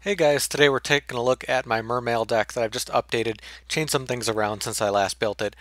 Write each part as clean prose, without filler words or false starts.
Hey guys, today we're taking a look at my Mermail deck that I've just updated, changed some things around since I last built it.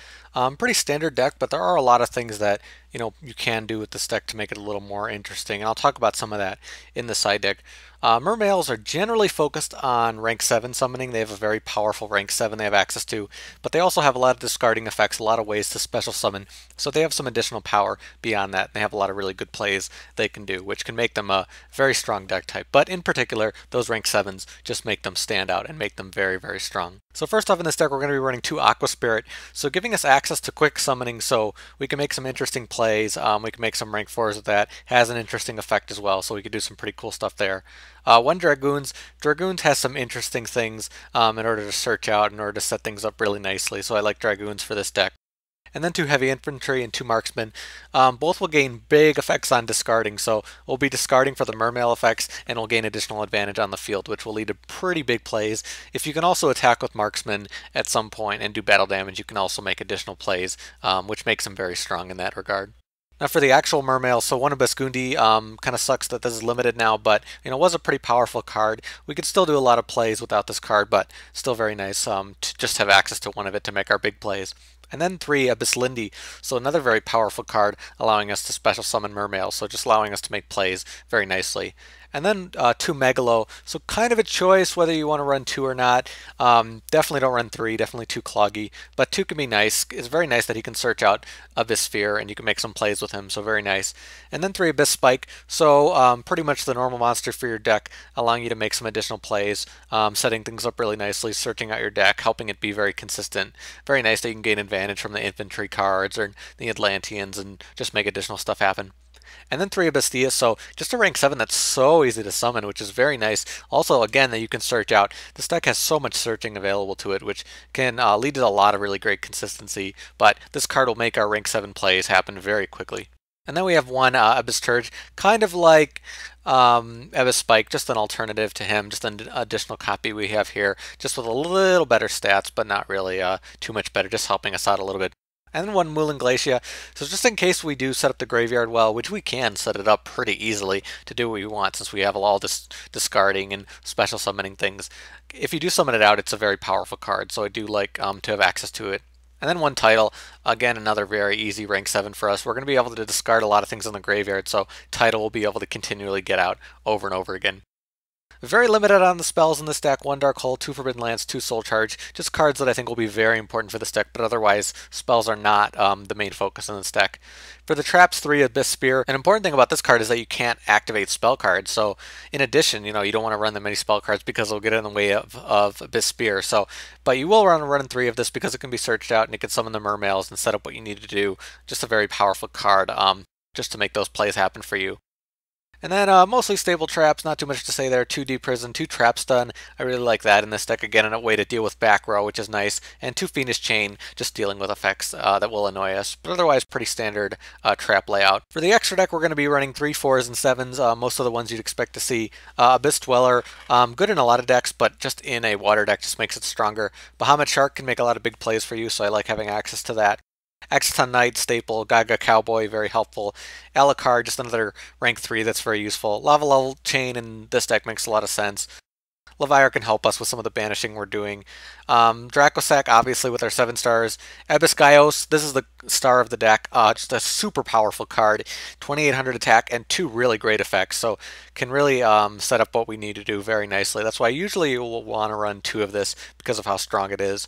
Pretty standard deck, but there are a lot of things that you can do with this deck to make it a little more interesting, and I'll talk about some of that in the side deck. Mermails are generally focused on rank 7 summoning. They have a very powerful rank 7 they have access to, but they also have a lot of discarding effects, a lot of ways to special summon, so they have some additional power beyond that. They have a lot of really good plays they can do, which can make them a very strong deck type. But in particular, those rank 7s just make them stand out and make them very, very strong. So first off in this deck, we're going to be running 2 Aqua Spirit, so giving us access to quick summoning so we can make some interesting plays. We can make some rank 4s with that. Has an interesting effect as well, so we can do some pretty cool stuff there. 1 Dragoons. Dragoons has some interesting things in order to search out, in order to set things up really nicely, so I like Dragoons for this deck. And then 2 Heavy Infantry and 2 Marksmen. Both will gain big effects on discarding, so we'll be discarding for the Mermail effects, and we'll gain additional advantage on the field, which will lead to pretty big plays. If you can also attack with Marksmen at some point and do battle damage, you can also make additional plays, which makes them very strong in that regard. Now for the actual Mermail, so 1 Abysgunde, kind of sucks that this is limited now, but was a pretty powerful card. We could still do a lot of plays without this card, but still very nice to just have access to one of it to make our big plays. And then 3 Abysslinde, so another very powerful card, allowing us to special summon Mermail, so just allowing us to make plays very nicely. And then 2 Megalo, so kind of a choice whether you want to run 2 or not. Definitely don't run 3, definitely too cloggy, but 2 can be nice. It's very nice that he can search out Abyssphere and you can make some plays with him, so very nice. And then 3 Abysspike, so pretty much the normal monster for your deck, allowing you to make some additional plays, setting things up really nicely, searching out your deck, helping it be very consistent. Very nice that you can gain advantage from the infantry cards or the Atlanteans and just make additional stuff happen. And then 3 Abyssteus, so just a rank 7 that's so easy to summon, which is very nice. Also, again, that you can search out. This deck has so much searching available to it, which can lead to a lot of really great consistency, but this card will make our rank 7 plays happen very quickly. And then we have 1 Abysturge, kind of like Abysspike, just an alternative to him, just an additional copy we have here, just with a little better stats, but not really too much better, just helping us out a little bit. And then 1 Moulinglacia, so just in case we do set up the graveyard well, which we can set it up pretty easily to do what we want since we have all this discarding and special summoning things. If you do summon it out, it's a very powerful card, so I do like to have access to it. And then 1 Tidal, again another very easy rank 7 for us. We're going to be able to discard a lot of things in the graveyard, so Tidal will be able to continually get out over and over again. Very limited on the spells in this deck. 1 Dark Hole, 2 Forbidden Lance, 2 Soul Charge. Just cards that I think will be very important for this deck, but otherwise spells are not the main focus in this deck. For the traps, 3 Abyssphere. An important thing about this card is that you can't activate spell cards. So in addition, you don't want to run that many spell cards because it'll get in the way of Abyssphere. So, but you will run 3 of this because it can be searched out and it can summon the Mermails and set up what you need to do. Just a very powerful card just to make those plays happen for you. And then mostly stable traps, not too much to say there. 2 Deep Prison, 2 Trap Stun. I really like that in this deck. Again, a way to deal with back row, which is nice. And 2 Fiendish Chain, just dealing with effects that will annoy us. But otherwise, pretty standard trap layout. For the extra deck, we're going to be running 3 4s and 7s, most of the ones you'd expect to see. Abyss Dweller, good in a lot of decks, but just in a water deck just makes it stronger. Bahamut Shark can make a lot of big plays for you, so I like having access to that. Exciton Knight, staple. Gagaga Cowboy, very helpful. Alucard, just another rank 3 that's very useful. Lavalval Chain in this deck makes a lot of sense. Leviar can help us with some of the banishing we're doing. Dracosac, obviously, with our 7 stars. Abysgaios, this is the star of the deck. Just a super powerful card. 2800 attack and 2 really great effects. So can really set up what we need to do very nicely. That's why usually you'll want to run 2 of this because of how strong it is.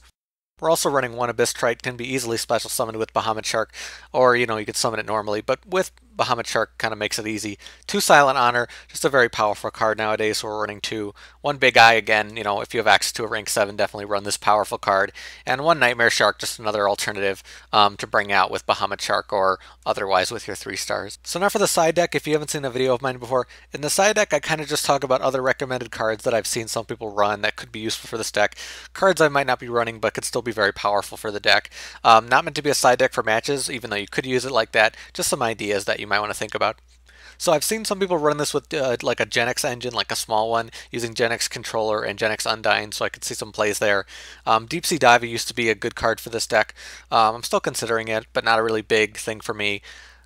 We're also running 1 Abysstrike, can be easily special summoned with Bahamut Shark, or you could summon it normally, but with Bahamut Shark kind of makes it easy. 2 Silent Honor, just a very powerful card nowadays, so we're running 2. 1 Big Eye, again, if you have access to a rank 7, definitely run this powerful card. And 1 Nightmare Shark, just another alternative to bring out with Bahamut Shark or otherwise with your 3 stars. So now for the side deck, if you haven't seen a video of mine before, in the side deck I kind of just talk about other recommended cards that I've seen some people run that could be useful for this deck. Cards I might not be running but could still be very powerful for the deck. Not meant to be a side deck for matches, even though you could use it like that. Just some ideas that you might want to think about. So I've seen some people run this with like a Genex engine, like a small one, using Genex Controller and Genex Undine, so I could see some plays there. Deep Sea Diva used to be a good card for this deck. I'm still considering it, but not a really big thing for me.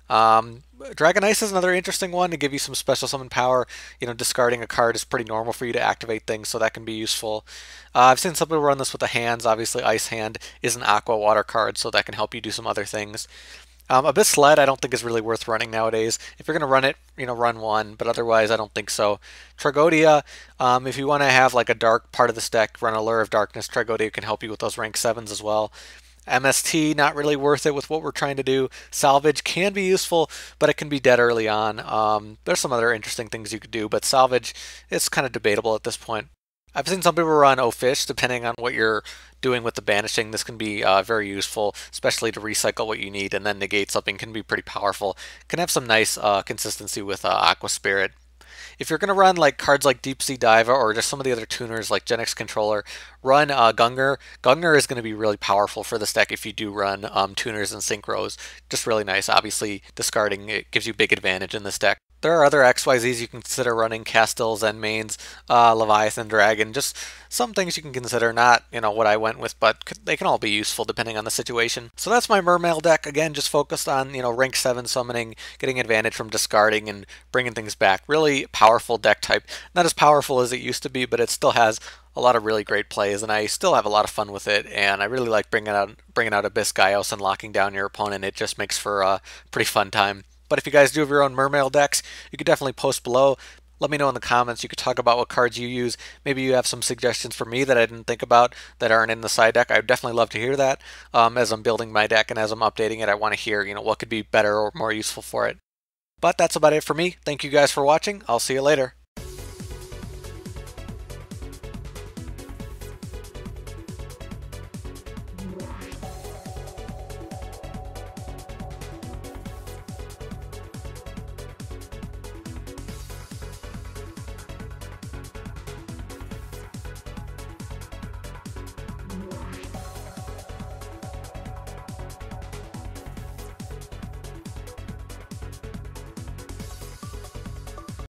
Dragon Ice is another interesting one to give you some special summon power. Discarding a card is pretty normal for you to activate things, so that can be useful. I've seen some people run this with the hands. Obviously, Ice Hand is an Aqua Water card, so that can help you do some other things. Abyss I don't think is really worth running nowadays. If you're going to run it, run one, but otherwise I don't think so. Tragodia, if you want to have like a dark part of this deck, run Allure of Darkness. Tragodia can help you with those rank 7s as well. MST, not really worth it with what we're trying to do. Salvage can be useful, but it can be dead early on. There's some other interesting things you could do, but Salvage is kind of debatable at this point. I've seen some people run O-Fish, depending on what you're doing with the banishing. This can be very useful, especially to recycle what you need and then negate something. Can be pretty powerful. Can have some nice consistency with Aqua Spirit. If you're going to run like cards like Deep Sea Diva or just some of the other tuners like Genex Controller, run Gungnir. Gungnir is going to be really powerful for this deck if you do run tuners and synchros. Just really nice. Obviously, discarding it gives you big advantage in this deck. There are other XYZs you can consider running, Castles and Mains, Leviathan Dragon, just some things you can consider, not, what I went with, but they can all be useful depending on the situation. So that's my Mermail deck, again, just focused on, rank 7 summoning, getting advantage from discarding and bringing things back. Really powerful deck type. Not as powerful as it used to be, but it still has a lot of really great plays, and I still have a lot of fun with it, and I really like bringing out Abysgaios and locking down your opponent. It just makes for a pretty fun time. But if you guys do have your own Mermail decks, you could definitely post below. Let me know in the comments. You could talk about what cards you use. Maybe you have some suggestions for me that I didn't think about that aren't in the side deck. I would definitely love to hear that. As I'm building my deck and as I'm updating it, I want to hear, what could be better or more useful for it. But that's about it for me. Thank you guys for watching. I'll see you later.